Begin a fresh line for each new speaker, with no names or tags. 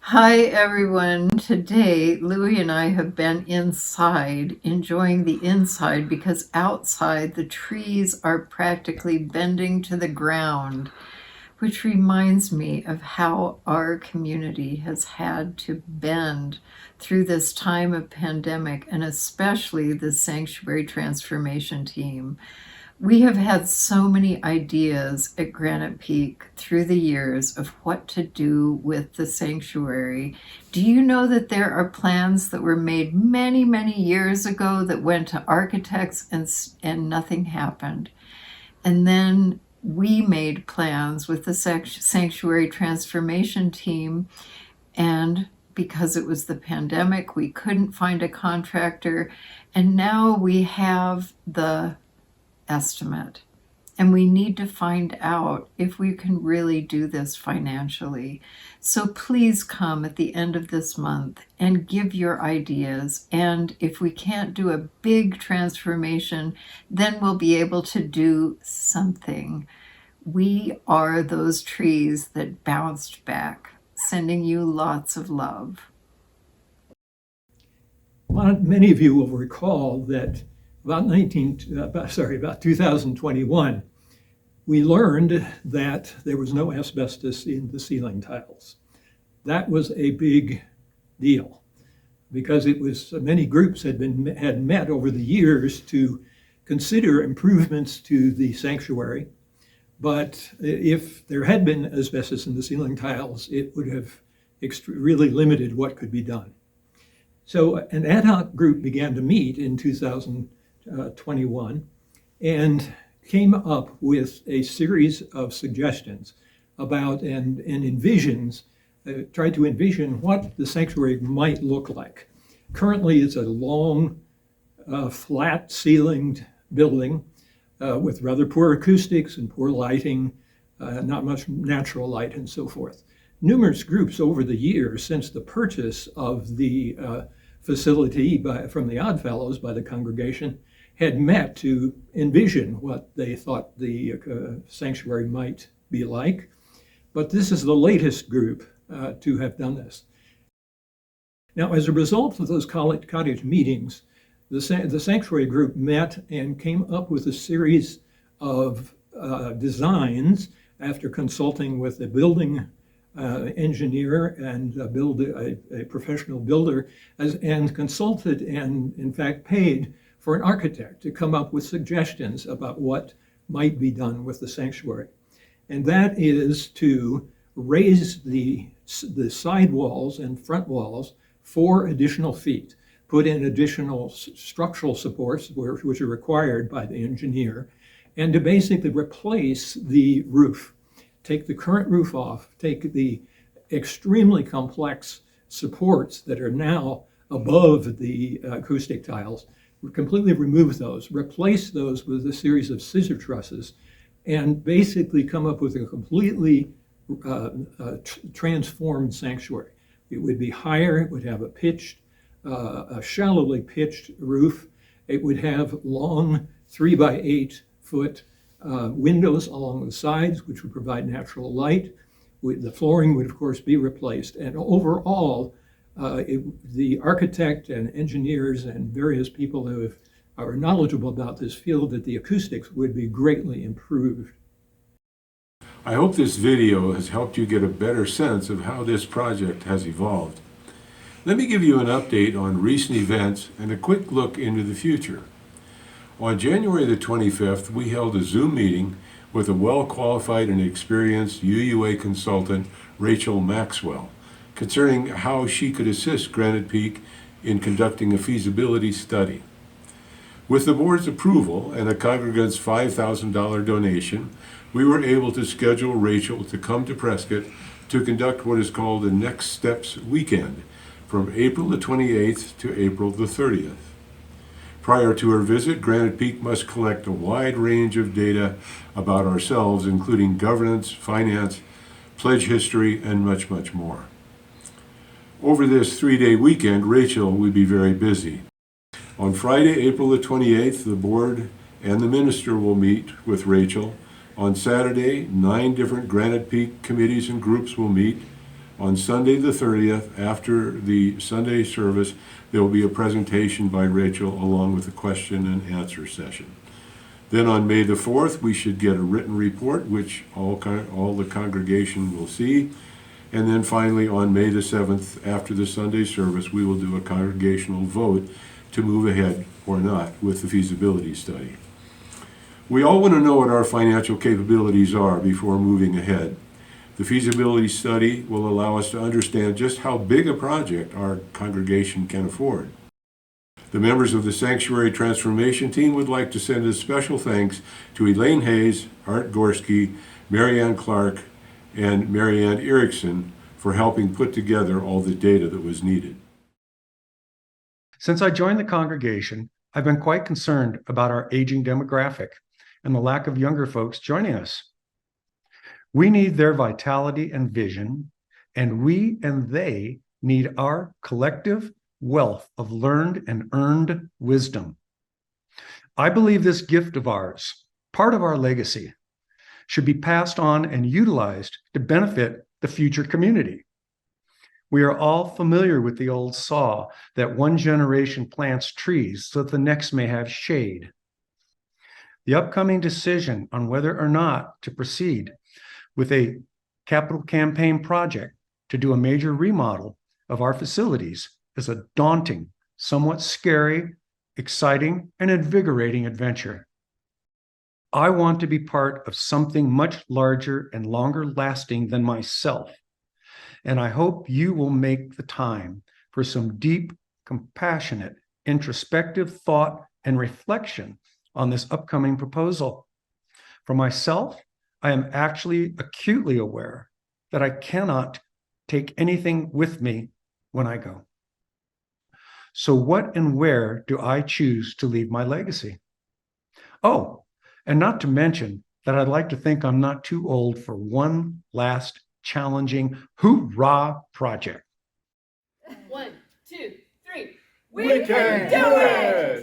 Hi everyone. Today, Louie and I have been inside, enjoying the inside because outside the trees are practically bending to the ground, which reminds me of how our community has had to bend through this time of pandemic, and especially the sanctuary transformation team. We have had so many ideas at Granite Peak through the years of what to do with the sanctuary. Do you know that there are plans that were made many, many years ago that went to architects and nothing happened? And then we made plans with the sanctuary transformation team, and because it was the pandemic, we couldn't find a contractor. And now we have the estimate. And we need to find out if we can really do this financially. So please come at the end of this month and give your ideas. And if we can't do a big transformation, then we'll be able to do something. We are those trees that bounced back, sending you lots of love.
Many of you will recall that about 2021, we learned that there was no asbestos in the ceiling tiles. That was a big deal because it was many groups had met over the years to consider improvements to the sanctuary. But if there had been asbestos in the ceiling tiles, it would have really limited what could be done. So an ad hoc group began to meet in 2021 and came up with a series of suggestions about and tried to envision what the sanctuary might look like. Currently, it's a long, flat ceilinged building with rather poor acoustics and poor lighting, not much natural light and so forth. Numerous groups over the years since the purchase of the facility from the Oddfellows by the congregation had met to envision what they thought the sanctuary might be like. But this is the latest group to have done this. Now, as a result of those cottage meetings, the sanctuary group met and came up with a series of designs after consulting with a building engineer and a professional builder, and consulted and in fact paid for an architect to come up with suggestions about what might be done with the sanctuary. And that is to raise the side walls and front walls 4 additional feet, put in additional structural supports which are required by the engineer, and to basically replace the roof. Take the current roof off, take the extremely complex supports that are now above the acoustic tiles, completely remove those, replace those with a series of scissor trusses, and basically come up with a completely transformed sanctuary. It would be higher, it would have a shallowly pitched roof. It would have long 3 by 8 foot windows along the sides, which would provide natural light. The flooring would, of course, be replaced. And overall, the architect and engineers and various people who are knowledgeable about this feel that the acoustics would be greatly improved.
I hope this video has helped you get a better sense of how this project has evolved. Let me give you an update on recent events and a quick look into the future. On January the 25th, we held a Zoom meeting with a well-qualified and experienced UUA consultant, Rachel Maxwell, concerning how she could assist Granite Peak in conducting a feasibility study. With the board's approval and a congregant's $5,000 donation, we were able to schedule Rachel to come to Prescott to conduct what is called the Next Steps Weekend from April the 28th to April the 30th. Prior to her visit, Granite Peak must collect a wide range of data about ourselves, including governance, finance, pledge history, and much, much more. Over this 3-day weekend, Rachel will be very busy. On Friday, April the 28th, the board and the minister will meet with Rachel. On Saturday, 9 different Granite Peak committees and groups will meet. On Sunday the 30th, after the Sunday service, there will be a presentation by Rachel along with a question and answer session. Then on May the 4th, we should get a written report, which all the congregation will see. And then finally, on May the 7th, after the Sunday service, we will do a congregational vote to move ahead or not with the feasibility study. We all want to know what our financial capabilities are before moving ahead. The feasibility study will allow us to understand just how big a project our congregation can afford. The members of the Sanctuary Transformation team would like to send a special thanks to Elaine Hayes, Art Gorski, Marianne Clark, and Marianne Erickson for helping put together all the data that was needed.
Since I joined the congregation, I've been quite concerned about our aging demographic and the lack of younger folks joining us. We need their vitality and vision, and we and they need our collective wealth of learned and earned wisdom. I believe this gift of ours, part of our legacy, should be passed on and utilized to benefit the future community. We are all familiar with the old saw that one generation plants trees so that the next may have shade. The upcoming decision on whether or not to proceed with a capital campaign project to do a major remodel of our facilities is a daunting, somewhat scary, exciting, and invigorating adventure. I want to be part of something much larger and longer lasting than myself, and I hope you will make the time for some deep, compassionate, introspective thought and reflection on this upcoming proposal. For myself, I am actually acutely aware that I cannot take anything with me when I go. So what and where do I choose to leave my legacy? Oh, and not to mention that I'd like to think I'm not too old for one last challenging hoorah project.
1, 2, 3.
We can do it!